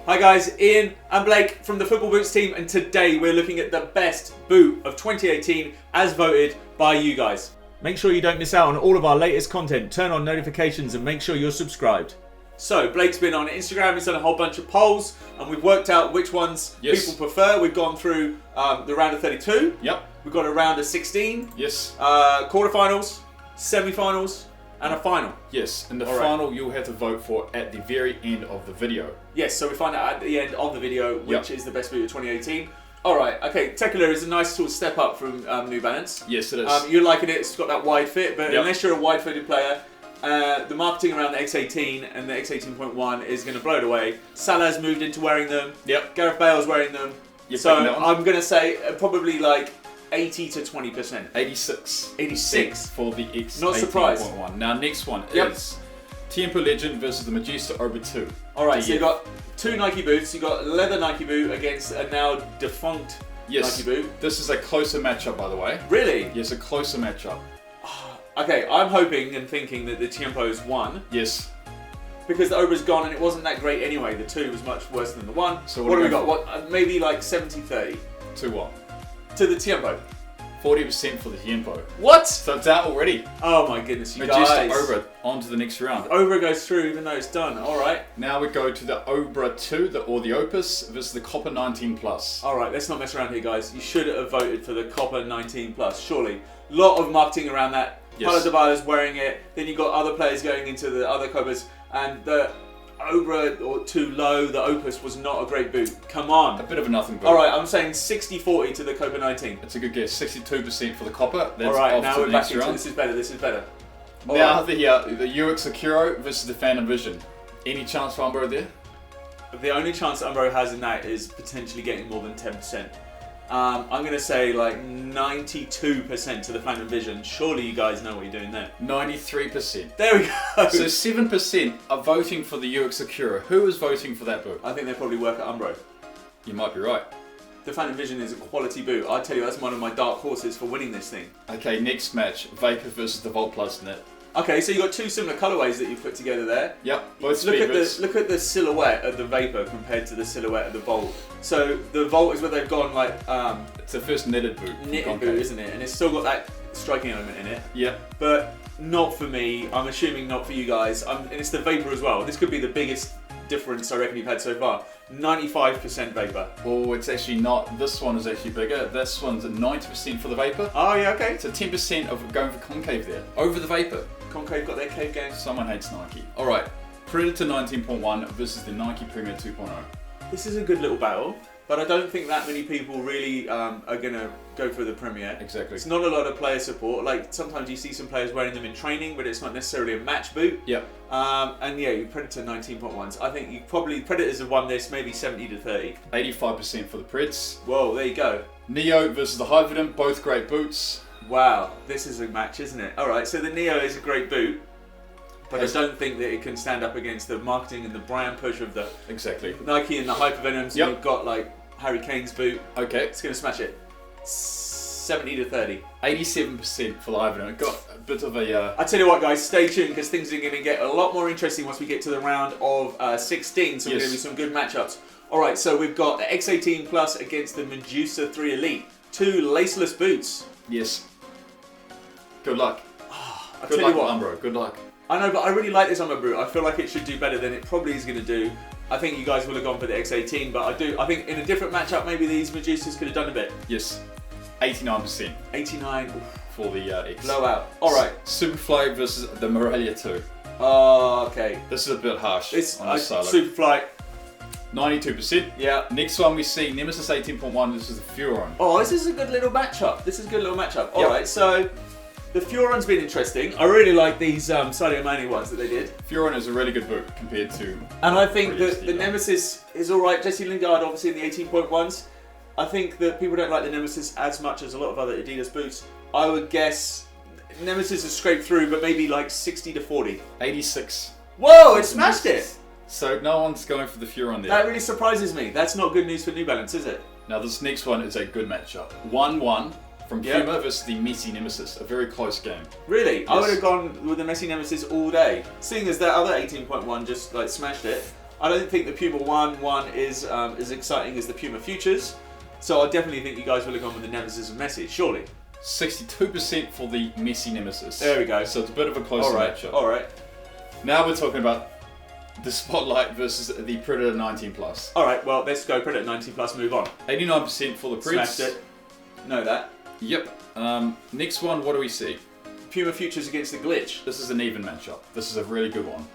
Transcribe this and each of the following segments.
Hi guys, Ian and Blake from the Football Boots team, and today we're looking at the best boot of 2018 as voted by you guys. Make sure you don't miss out on all of our latest content, turn on notifications and make sure you're subscribed. So Blake's been on Instagram, he's done a whole bunch of polls and we've worked out which ones people prefer. We've gone through the round of 32. Yep. We've got a round of 16. Yes. Quarterfinals, semi-finals and a final. Yes, and the final you'll have to vote for at the very end of the video. Yes, so we find out at the end of the video which is the best boot of 2018. Alright, okay, Tekula is a nice sort of step up from New Balance. Yes, it is. You're liking it, it's got that wide fit, but unless you're a wide-footed player, the marketing around the X18 and the X18.1 is going to blow it away. Salah's moved into wearing them. Yep. Gareth Bale's wearing them. So I'm going to say probably like 80 to 20%. 86. 86 for the X18.1. Not surprised. Now next one is Tempo Legend versus the Medusa Umbro 2. Alright, so you've got two Nike boots. You've got a leather Nike boot against a now defunct Nike boot. This is a closer matchup, by the way. Really? Yes, a closer matchup. Okay, I'm hoping and thinking that the Tiempo's won. Yes. Because the Umbra's gone and it wasn't that great anyway. The 2 was much worse than the 1. So what do we got? What, maybe like 70-30. To what? To the Tiempo. 40% for the Tiempo. What? So it's out already. Oh my goodness, you Medusa guys. Umbro on to the next round. Umbro goes through even though it's done. Alright. Now we go to the Umbro 2, or the Opus, versus the Copa 19 Plus. Alright, let's not mess around here, guys. You should have voted for the Copa 19 Plus, surely. Lot of marketing around that. Paulo Dybala's wearing it. Then you've got other players going into the other Copas. And the Umbro or too low, the Opus was not a great boot. Come on. A bit of a nothing boot. Alright, I'm saying 60-40 to the Copa 19. That's a good guess. 62% for the Copa. Alright, now we're back into this is better, this is better. Now the UX Akiro versus the Phantom Vision. Any chance for Umbro there? The only chance Umbro has in that is potentially getting more than 10%. I'm going to say like 92% to the Phantom Vision. Surely you guys know what you're doing there. 93%. There we go. So 7% are voting for the UX Akira. Who is voting for that boot? I think they probably work at Umbro. You might be right. The Phantom Vision is a quality boot. I tell you, that's one of my dark horses for winning this thing. Okay, next match. Vapor versus the Volt Plus Net. Okay, so you've got two similar colourways that you've put together there. Yep, both look at the silhouette of the Vapor compared to the silhouette of the Volt. So the Volt is where they've gone like... it's the first knitted boot. Knitted boot, isn't it? And it's still got that striking element in it. Yep. But not for me. I'm assuming not for you guys. And it's the Vapor as well. This could be the biggest difference I reckon you've had so far. 95% Vapor. Oh, it's actually not. This one is actually bigger. This one's at 90% for the Vapor. Oh yeah, okay. So 10% of going for Concave there. Over the Vapor. Concave got their cave game. Someone hates Nike. Alright, Predator 19.1 versus the Nike Premier 2.0. This is a good little battle, but I don't think that many people really are going to go for the Premier. Exactly. It's not a lot of player support. Like sometimes you see some players wearing them in training, but it's not necessarily a match boot. Yep. And yeah, you Predator 19.1s. I think you probably Predators have won this maybe 70 to 30. 85% for the Preds. Whoa, there you go. Neo versus the Hypervenom, both great boots. Wow, this is a match, isn't it? Alright, so the Neo is a great boot, but I don't think that it can stand up against the marketing and the brand push of the Nike and the Hypervenoms. Yep. You've got like Harry Kane's boot. Okay. It's going to smash it. 70 to 30. 87% for the Hypervenom. It got a bit of a... I tell you what guys, stay tuned because things are going to get a lot more interesting once we get to the round of 16, so there's going to be some good matchups. Alright, so we've got the X18 Plus against the Medusa 3 Elite. Two laceless boots. Yes. Good luck. Good luck, Umbro. Good luck. I know, but I really like this Umbro boot. I feel like it should do better than it probably is going to do. I think you guys will have gone for the X18, but I think in a different matchup, maybe these Medusas could have done a bit. Yes. 89%. 89. For the X. Blowout. Alright. Superfly versus the Morelia 2. Oh, okay. This is a bit harsh. It's on this Superfly. 92%. Yeah. Next one we see Nemeziz 18.1 versus the Furon. Oh, this is a good little matchup. Alright, so the Furon's been interesting. I really like these Sadio Mane ones that they did. Furon is a really good boot compared to... And I think that the Nemeziz is alright. Jesse Lingard obviously in the 18.1s. I think that people don't like the Nemeziz as much as a lot of other Adidas boots. I would guess Nemeziz has scraped through, but maybe like 60 to 40. 86. Whoa, it smashed it! So no one's going for the Furon there. That really surprises me. That's not good news for New Balance, is it? Now this next one is a good matchup. 1-1 from Puma versus the Messi Nemeziz. A very close game. Really? Yes. I would have gone with the Messi Nemeziz all day. Seeing as that other 18.1 just like smashed it. I don't think the Puma 1 is as exciting as the Puma Futures. So I definitely think you guys will have gone with the Nemeziz and Messi, surely. 62% for the Messi Nemeziz. There we go. So it's a bit of a closer matchup. All right. Now we're talking about the Spotlight versus the Predator 19 Plus. All right. Well, let's go Predator 19 Plus. Move on. 89% for the Preds. Smashed it. Know that. Yep. Next one. What do we see? Puma Futures against the Glitch. This is an even matchup. This is a really good one.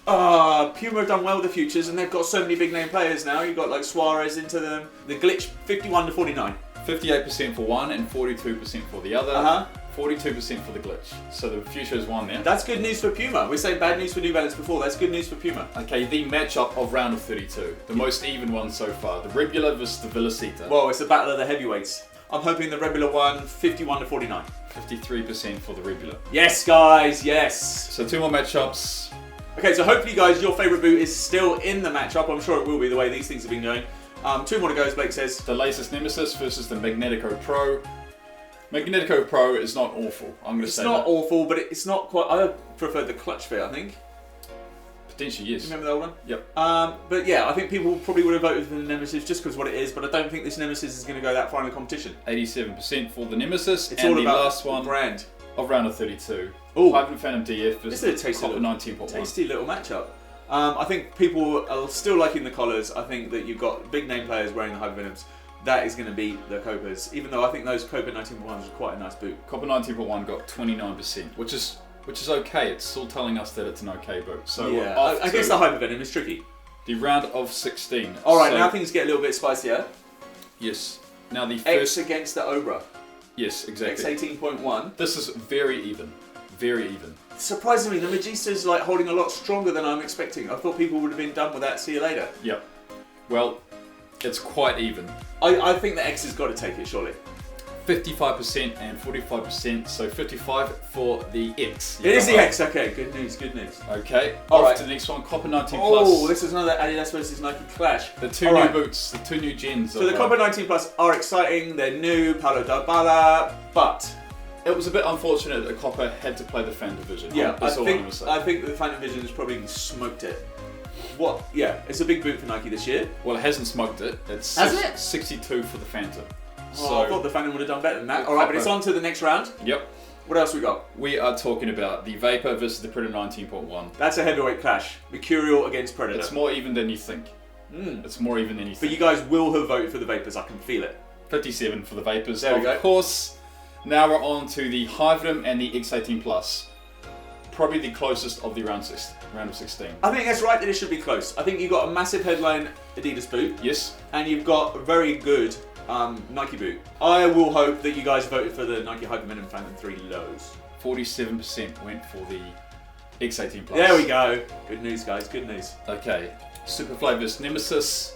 Puma have done well with the Futures, and they've got so many big name players now. You've got like Suarez into them. The Glitch 51 to 49. 58% for one and 42% for the other. 42% for the Glitch. So the Future has won there. That's good news for Puma. We say bad news for New Balance before. That's good news for Puma. Okay, the matchup of round of 32. The most even one so far. The Rebula versus the Velocita. Well, it's a battle of the heavyweights. I'm hoping the Rebula won 51 to 49. 53% for the Rebula. Yes, guys, yes. So 2 more matchups. Okay, so hopefully, guys, your favourite boot is still in the matchup. I'm sure it will be the way these things have been going. 2 more to go, as Blake says. The latest Nemeziz versus the Magnetico Pro. Magnetico Pro is not awful. I'm going to say it's not that. awful, but it's not quite. I prefer the clutch fit, I think. Potentially, yes. Remember the old one? Yep. But yeah, I think people probably would have voted for the Nemeziz just because what it is, but I don't think this Nemeziz is going to go that far in the competition. 87% for the Nemeziz. It's and all the about last one brand. Of round of 32. Ooh. Hypervenom DF versus This is a Copa 19.1. tasty little matchup. I think people are still liking the collars. I think that you've got big name players wearing the Hypervenoms. That is going to beat the Copas, even though I think those Copa 19.1s are quite a nice boot. Copa 19.1 got 29%, which is okay. It's still telling us that it's an okay boot. So yeah, I guess the Hypervenom is tricky. The round of 16. All right, now things get a little bit spicier. Yes. Now the X against the Obra. Yes, exactly. X 18.1. This is very even. Very even. Surprisingly, the Magista's like holding a lot stronger than I'm expecting. I thought people would have been done with that. See you later. Yep. Well, it's quite even. I think the X has got to take it, surely. 55% and 45%, so 55 for the X. It is the X, okay, good news, good news. Okay, all right. To the next one, Copa 19 Plus. Oh, this is another Adidas versus Nike clash. The two new boots, the 2 new gens. So the Copa 19 Plus are exciting, they're new, Paulo Dybala, but it was a bit unfortunate that Copa had to play the fan division. Yeah, that's all I'm going to say. I think the fan division has probably smoked it. What? Yeah, it's a big boot for Nike this year. Well, it hasn't smoked it. It's Has it? 62 for the Phantom. I thought the Phantom would have done better than that. All right, but it's on to the next round. Yep. What else we got? We are talking about the Vapor versus the Predator 19.1. That's a heavyweight clash. Mercurial against Predator. It's more even than you think. It's more even than you think. But you guys will have voted for the Vapors, I can feel it. 57 for the Vapors. There we go. Of course, now we're on to the Hypervenom and the X18 Plus. Probably the closest of the round of 16. I think that's right that it should be close. I think you've got a massive headline Adidas boot. Yes. And you've got a very good Nike boot. I will hope that you guys voted for the Nike Hypervenom Phantom 3 lows. 47% went for the X18 Plus. There we go. Good news, guys. Good news. Okay. Superfly versus Nemeziz.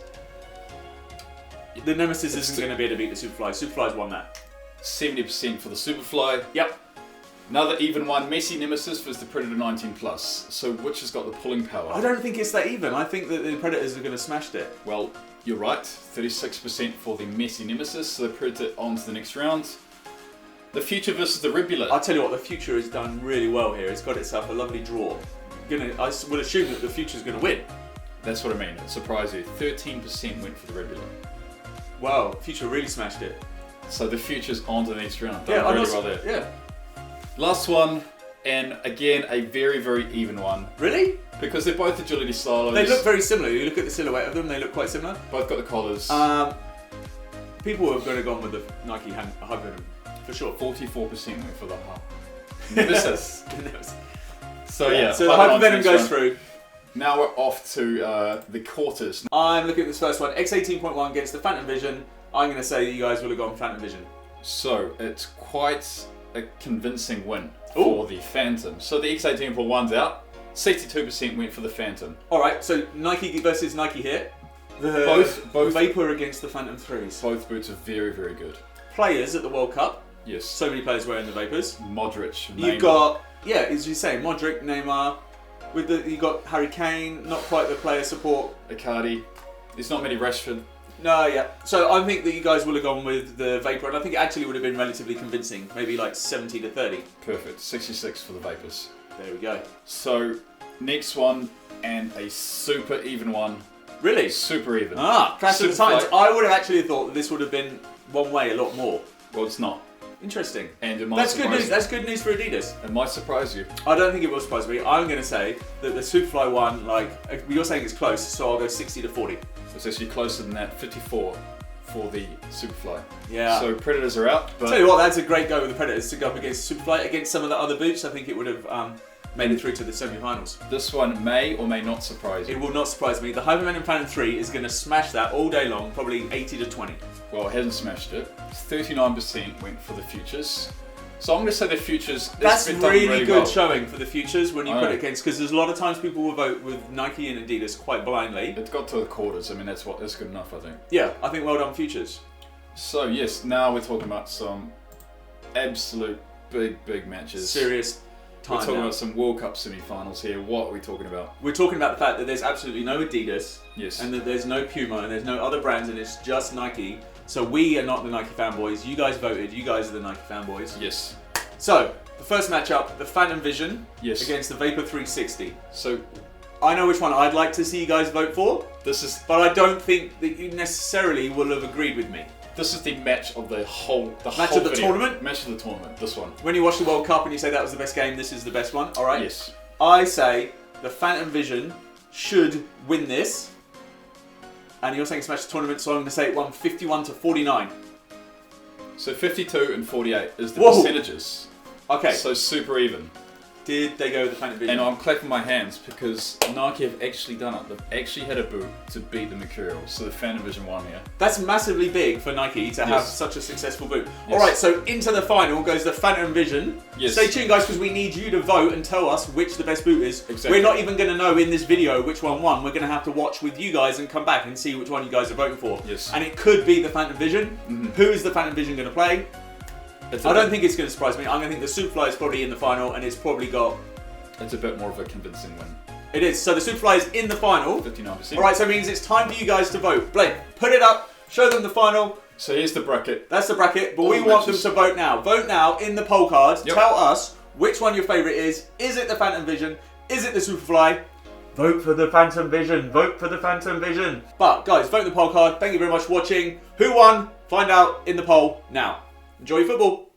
The Nemeziz isn't going to be able to beat the Superfly. Superfly's won that. 70% for the Superfly. Yep. Another even one, Messi Nemeziz versus the Predator 19 Plus. So which has got the pulling power? I don't think it's that even. I think that the Predators are going to smash it. Well, you're right. 36% for the Messi Nemeziz, so the Predator on to the next round. The Future versus the Rebula. I'll tell you what, the Future has done really well here. It's got itself a lovely draw. I would assume that the Future's going to win. That's what I mean. It surprised you. 13% went for the Rebula. Wow, Future really smashed it. So the Future's on to the next round. Yeah, really well there. Yeah. Last one, and again a very, very even one. Really? Because they're both agility stylos. They look very similar. You look at the silhouette of them, they look quite similar. Both got the collars. People are going to go on with the Nike Hypervenom, for sure. 44% went for the Nemeziz. So the Hypervenom goes through. Now we're off to the quarters. I'm looking at this first one. X18.1 against the Phantom Vision. I'm going to say that you guys will have gone Phantom Vision. So it's quite a convincing win for the Phantom. So the X18.1's out. 62% went for the Phantom. Alright, so Nike versus Nike here. Both Vapor against the Phantom 3s. Both boots are very, very good. Players at the World Cup. Yes. So many players wearing the Vapors. Modric, Neymar. You've got, as you say, Modric, Neymar. You've got Harry Kane, not quite the player support. Icardi. There's not many Rashford. No, yeah. So I think that you guys will have gone with the Vapor, and I think it actually would have been relatively convincing. Maybe like 70 to 30. Perfect. 66 for the Vapors. There we go. So, next one, and a super even one. Really? Super even. Clash of the Titans. I would have actually thought that this would have been one way a lot more. Well, it's not. Interesting. And it might That's good surprise news. That's good news for Adidas. It might surprise you. I don't think it will surprise me. I'm going to say that the Superfly one, like, you're saying it's close, so I'll go 60-40. It's actually closer than that, 54 for the Superfly. Yeah. So Predators are out. But Tell you what, that's a great go with the Predators to go up against Superfly. Against some of the other boots, I think it would have made it through to the semi-finals. This one may or may not surprise you. It will not surprise me. The Hypervenom Phantom 3 is going to smash that all day long, probably 80-20. Well, it hasn't smashed it. 39% went for the Futures. So I'm going to say the Futures. That's been done really good well. showing for the Futures when you put it against, because there's a lot of times people will vote with Nike and Adidas quite blindly. It got to the quarters. I mean, that's good enough, I think. Yeah, I think well done, Futures. So yes, now we're talking about some absolute big matches. Serious time. We're talking now. about some World Cup semi-finals here. What are we talking about? We're talking about the fact that there's absolutely no Adidas, Yes. and that there's no Puma, and there's no other brands, and it's just Nike. So we are not the Nike fanboys. You guys voted. You guys are the Nike fanboys. Yes. So the first matchup, the Phantom Vision against the Vapor 360. So I know which one I'd like to see you guys vote for, this is but I don't think that you necessarily will have agreed with me. the match of the Match of the tournament? Match of the tournament. This one. When you watch the World Cup and you say that was the best game, this is the best one. All right. Yes. I say the Phantom Vision should win this. And you're saying smash the tournament, so I'm going to say it won 51-49. So 52 and 48 is the Whoa. percentages. Okay. So super even. Did they go with the Phantom Vision? And I'm clapping my hands because Nike have actually done it. They've actually had a boot to beat the Mercurial. So the Phantom Vision won here. That's massively big for Nike to have Yes. such a successful boot. Yes. Alright, so into the final goes the Phantom Vision. Yes. Stay tuned, guys, because we need you to vote and tell us which the best boot is. Exactly. We're not even going to know in this video which one won. We're going to have to watch with you guys and come back and see which one you guys are voting for. Yes. And it could be the Phantom Vision. Who is the Phantom Vision going to play? I don't think it's going to surprise me. I'm going to think the Superfly is probably in the final, and it's probably got... It's a bit more of a convincing win. It is. So the Superfly is in the final. 59%. Alright, so it means it's time for you guys to vote. Blake, put it up. Show them the final. So here's the bracket. That's the bracket, but All we the want them matches. to vote now. Vote now in the poll cards. Yep. Tell us which one your favourite is. Is it the Phantom Vision? Is it the Superfly? Vote for the Phantom Vision. Vote for the Phantom Vision. But guys, vote in the poll card. Thank you very much for watching. Who won? Find out in the poll now. Enjoy your football.